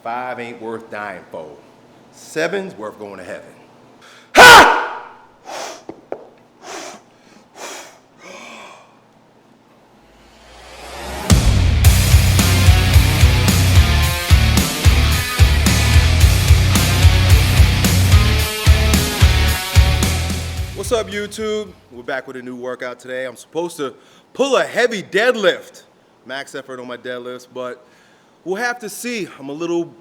5 ain't worth dying for. 7's worth going to heaven. Ha! What's up, YouTube? We're back with a new workout today. I'm supposed to pull a heavy deadlift. Max effort on my deadlifts, but we'll have to see. I'm a little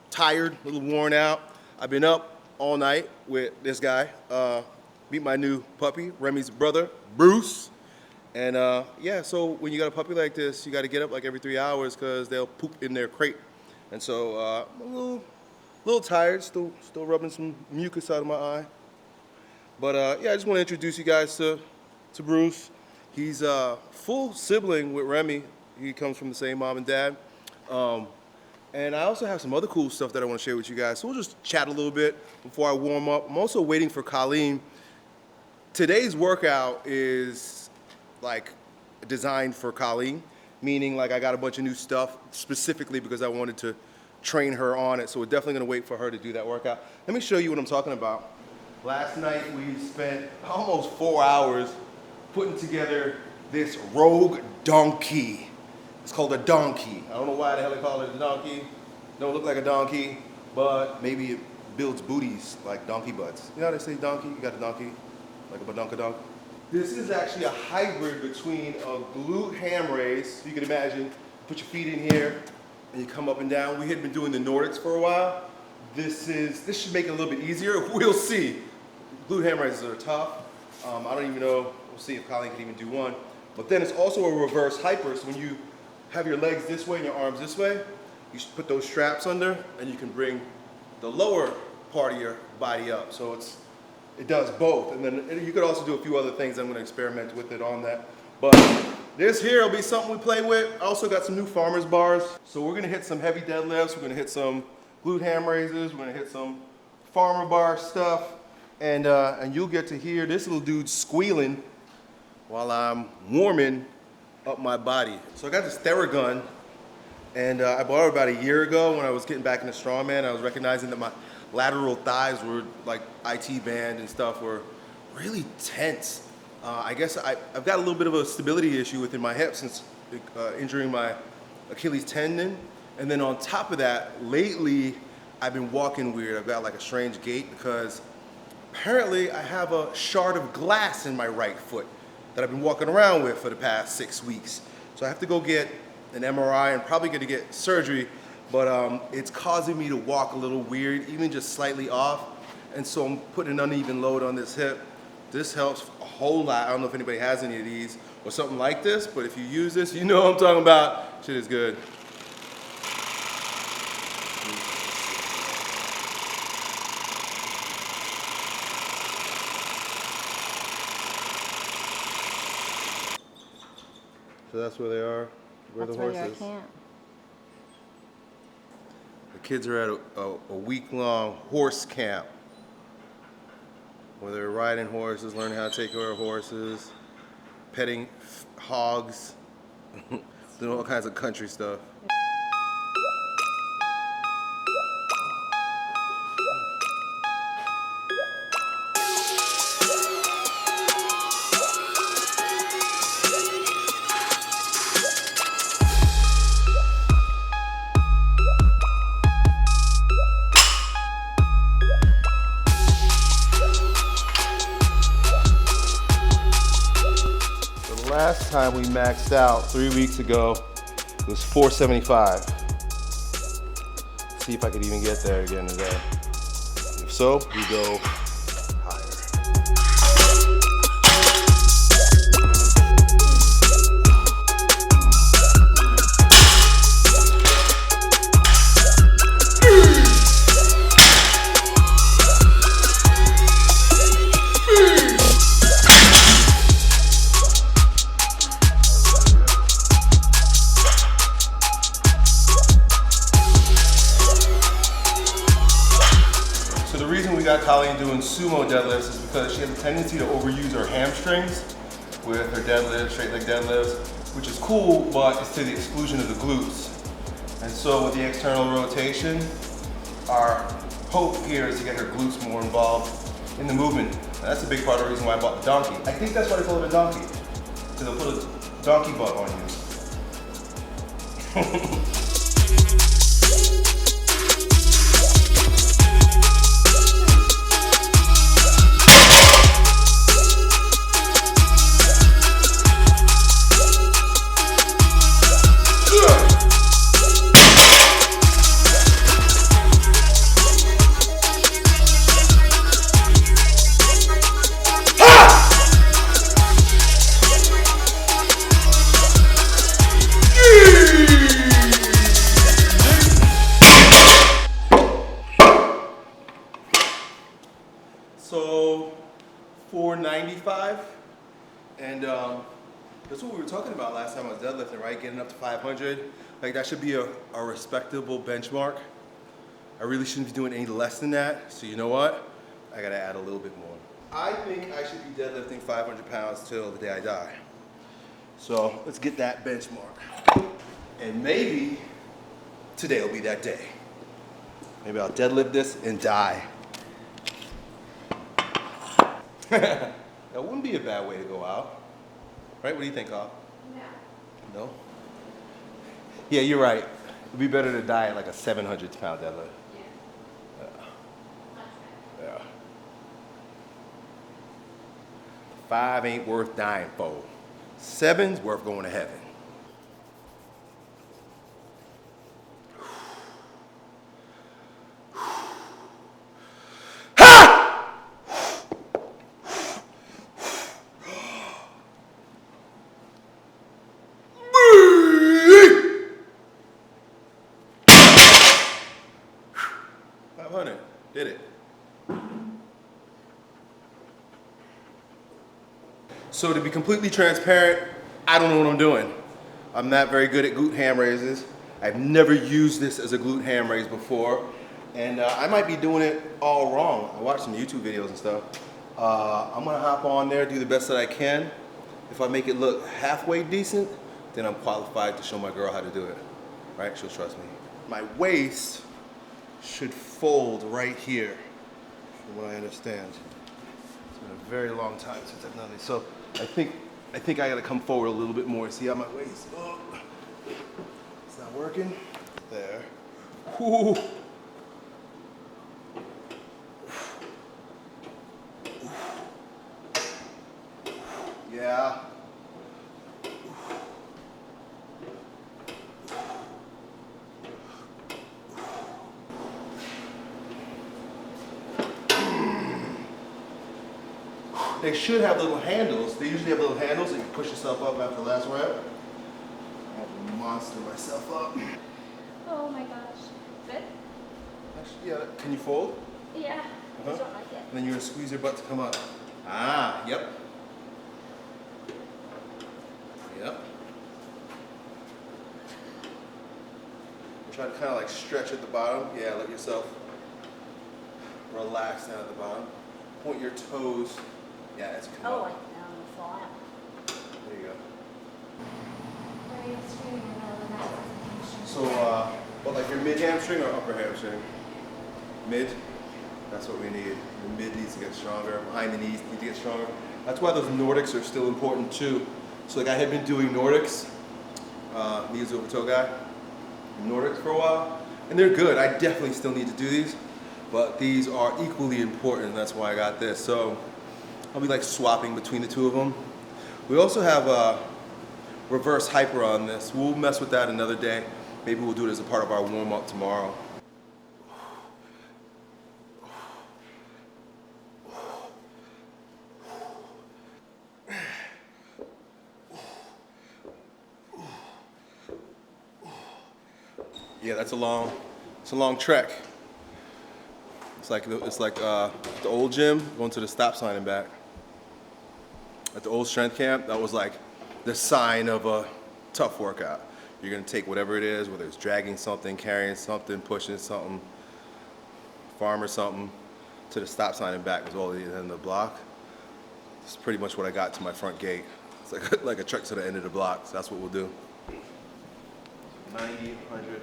tired, a little worn out. I've been up all night with this guy. Meet my new puppy, Remy's brother, Bruce. And yeah, so when you got a puppy like this, you got to get up like every 3 hours because they'll poop in their crate. And so I'm a little tired, still rubbing some mucus out of my eye. But yeah, I just want to introduce you guys to Bruce. He's a full sibling with Remy. He comes from the same mom and dad. And I also have some other cool stuff that I want to share with you guys. So we'll just chat a little bit before I warm up. I'm also waiting for Colleen. Today's workout is like designed for Colleen, meaning like I got a bunch of new stuff specifically because I wanted to train her on it. So we're definitely going to wait for her to do that workout. Let me show you what I'm talking about. Last night we spent almost 4 hours putting together this rogue donkey. It's called a donkey. I don't know why the hell they call it a donkey. Don't look like a donkey, but maybe it builds booties like donkey butts. You know how they say donkey? You got a donkey, like a badonkadonk. This is actually a hybrid between a glute ham raise. You can imagine, put your feet in here and you come up and down. We had been doing the Nordics for a while. This should make it a little bit easier. We'll see. Glute ham raises are tough. I don't even know, we'll see if Colleen can even do one. But then it's also a reverse hyper, so when you have your legs this way and your arms this way, you should put those straps under and you can bring the lower part of your body up. So it does both. And then you could also do a few other things. I'm gonna experiment with it on that. But this here will be something we play with. I also got some new farmer's bars. So we're gonna hit some heavy deadlifts. We're gonna hit some glute ham raises. We're gonna hit some farmer bar stuff. And you'll get to hear this little dude squealing while I'm warming up my body. So I got this Theragun, and I bought it about a year ago when I was getting back into strongman. I was recognizing that my lateral thighs were like IT band and stuff were really tense. I guess I've got a little bit of a stability issue within my hips since injuring my Achilles tendon. And then on top of that, lately I've been walking weird. I've got like a strange gait because apparently I have a shard of glass in my right foot that I've been walking around with for the past 6 weeks. So I have to go get an MRI and probably gonna get surgery, but it's causing me to walk a little weird, even just slightly off. And so I'm putting an uneven load on this hip. This helps a whole lot. I don't know if anybody has any of these or something like this, but if you use this, you know what I'm talking about. Shit is good. So that's where they are. Where are the horses? That's where you're at camp. The kids are at a week-long horse camp where they're riding horses, learning how to take care of horses, petting hogs, doing all kinds of country stuff. Last time we maxed out 3 weeks ago, it was 475. See if I could even get there again today. If so, we go higher. Got Colleen doing sumo deadlifts is because she has a tendency to overuse her hamstrings with her deadlifts, straight leg deadlifts, which is cool, but it's to the exclusion of the glutes. And so with the external rotation, our hope here is to get her glutes more involved in the movement. And that's a big part of the reason why I bought the donkey. I think that's why they call it a donkey. So they'll put a donkey butt on you. So 495, and that's what we were talking about last time I was deadlifting, right? Getting up to 500, like that should be a respectable benchmark. I really shouldn't be doing any less than that, so you know what? I gotta add a little bit more. I think I should be deadlifting 500 pounds till the day I die. So let's get that benchmark. And maybe today will be that day. Maybe I'll deadlift this and die. That wouldn't be a bad way to go out. Right? What do you think, Carl? No. No? Yeah, you're right. It'd be better to die at like a 700 pound deadlift. Yeah. 5 ain't worth dying for. 7's worth going to heaven. Did it. So to be completely transparent, I don't know what I'm doing. I'm not very good at glute ham raises. I've never used this as a glute ham raise before. And I might be doing it all wrong. I watched some YouTube videos and stuff. I'm gonna hop on there, do the best that I can. If I make it look halfway decent, then I'm qualified to show my girl how to do it. Right? She'll trust me. My waist should fold right here, from what I understand. It's been a very long time since I've done this. So I think I gotta come forward a little bit more. See how my waist, oh, it's not working. There. Whew. Yeah. They should have little handles. They usually have little handles that you push yourself up after the last rep. I have to monster myself up. Oh my gosh. Good? Actually, yeah. Can you fold? Yeah. I just don't like it. And then you're going to squeeze your butt to come up. Ah, yep. Yep. Try to kind of like stretch at the bottom. Yeah, let yourself relax down at the bottom. Point your toes. Yeah, it's come Oh, up. like down the flat. There you go. Are you screaming or the next? So, what, like your mid hamstring or upper hamstring? Mid? That's what we need. The mid needs to get stronger. Behind the knees need to get stronger. That's why those Nordics are still important too. So like I had been doing Nordics, knees over toe guy, Nordics for a while, and they're good. I definitely still need to do these, but these are equally important, and that's why I got this. So I'll be like swapping between the two of them. We also have a reverse hyper on this. We'll mess with that another day. Maybe we'll do it as a part of our warm-up tomorrow. Yeah, it's a long trek. It's like the old gym, going to the stop sign and back. At the old strength camp, that was like the sign of a tough workout. You're gonna take whatever it is, whether it's dragging something, carrying something, pushing something, farm or something, to the stop sign and back was all the end of the block. It's pretty much what I got to my front gate. It's like a trek to the end of the block, so that's what we'll do. 90, 100,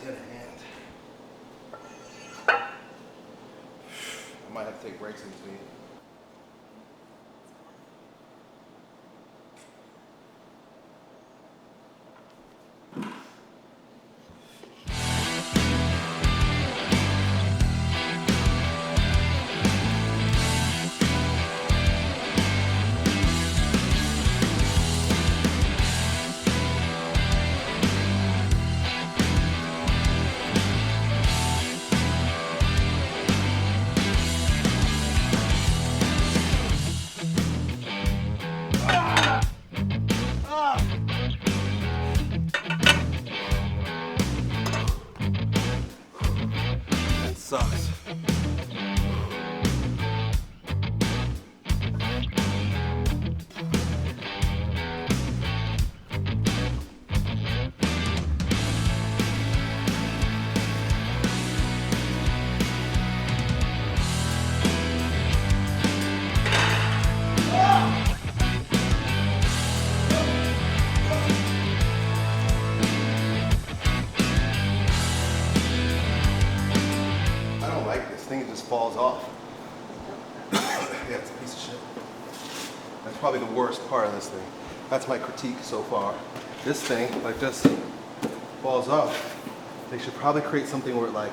110 a hand. I might have to take breaks in between. That sucks. I don't like this thing, it just falls off. Yeah, it's a piece of shit. That's probably the worst part of this thing. That's my critique so far. This thing, like, just falls off. They should probably create something where it like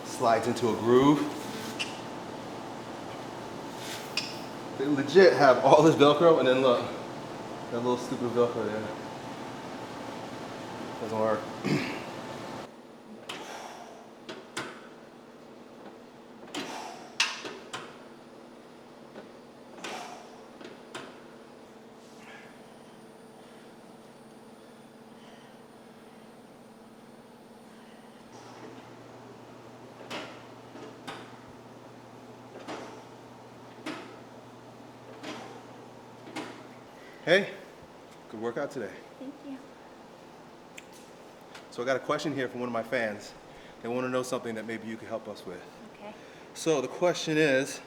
slides into a groove. They legit have all this Velcro and then look, that little stupid Velcro there. Doesn't work. Hey, good workout today. Thank you. So I got a question here from one of my fans. They want to know something that maybe you could help us with. Okay. So the question is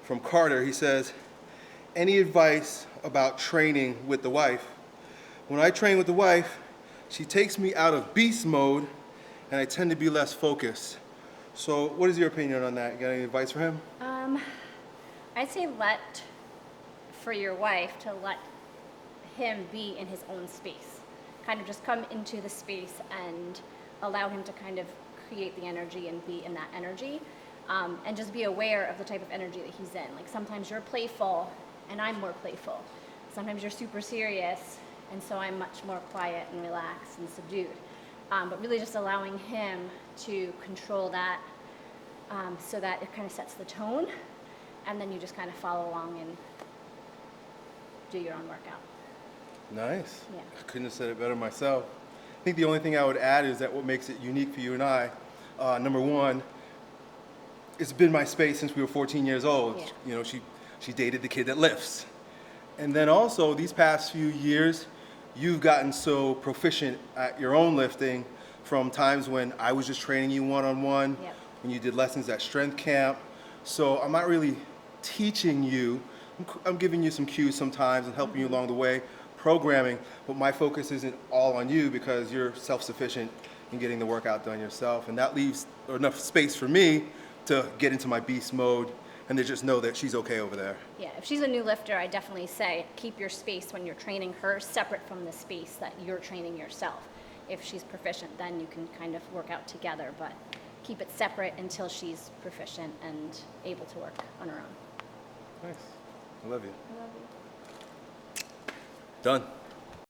from Carter. He says, any advice about training with the wife? When I train with the wife, she takes me out of beast mode and I tend to be less focused. So what is your opinion on that? You got any advice for him? I'd say for your wife to let him be in his own space. Kind of just come into the space and allow him to kind of create the energy and be in that energy. And just be aware of the type of energy that he's in. Like sometimes you're playful and I'm more playful. Sometimes you're super serious and so I'm much more quiet and relaxed and subdued. But really just allowing him to control that so that it kind of sets the tone and then you just kind of follow along and do your own workout. Nice. Yeah. I couldn't have said it better myself. I think the only thing I would add is that what makes it unique for you and I, number one, it's been my space since we were 14 years old. Yeah. You know, she dated the kid that lifts. And then also these past few years, you've gotten so proficient at your own lifting from times when I was just training you one-on-one, Yep. when you did lessons at strength camp. So I'm not really teaching you. I'm giving you some cues sometimes and helping you along the way, programming, but my focus isn't all on you because you're self-sufficient in getting the workout done yourself. And that leaves enough space for me to get into my beast mode and to just know that she's okay over there. Yeah, if she's a new lifter, I definitely say keep your space when you're training her separate from the space that you're training yourself. If she's proficient, then you can kind of work out together, but keep it separate until she's proficient and able to work on her own. Nice. I love you. I love you. Done.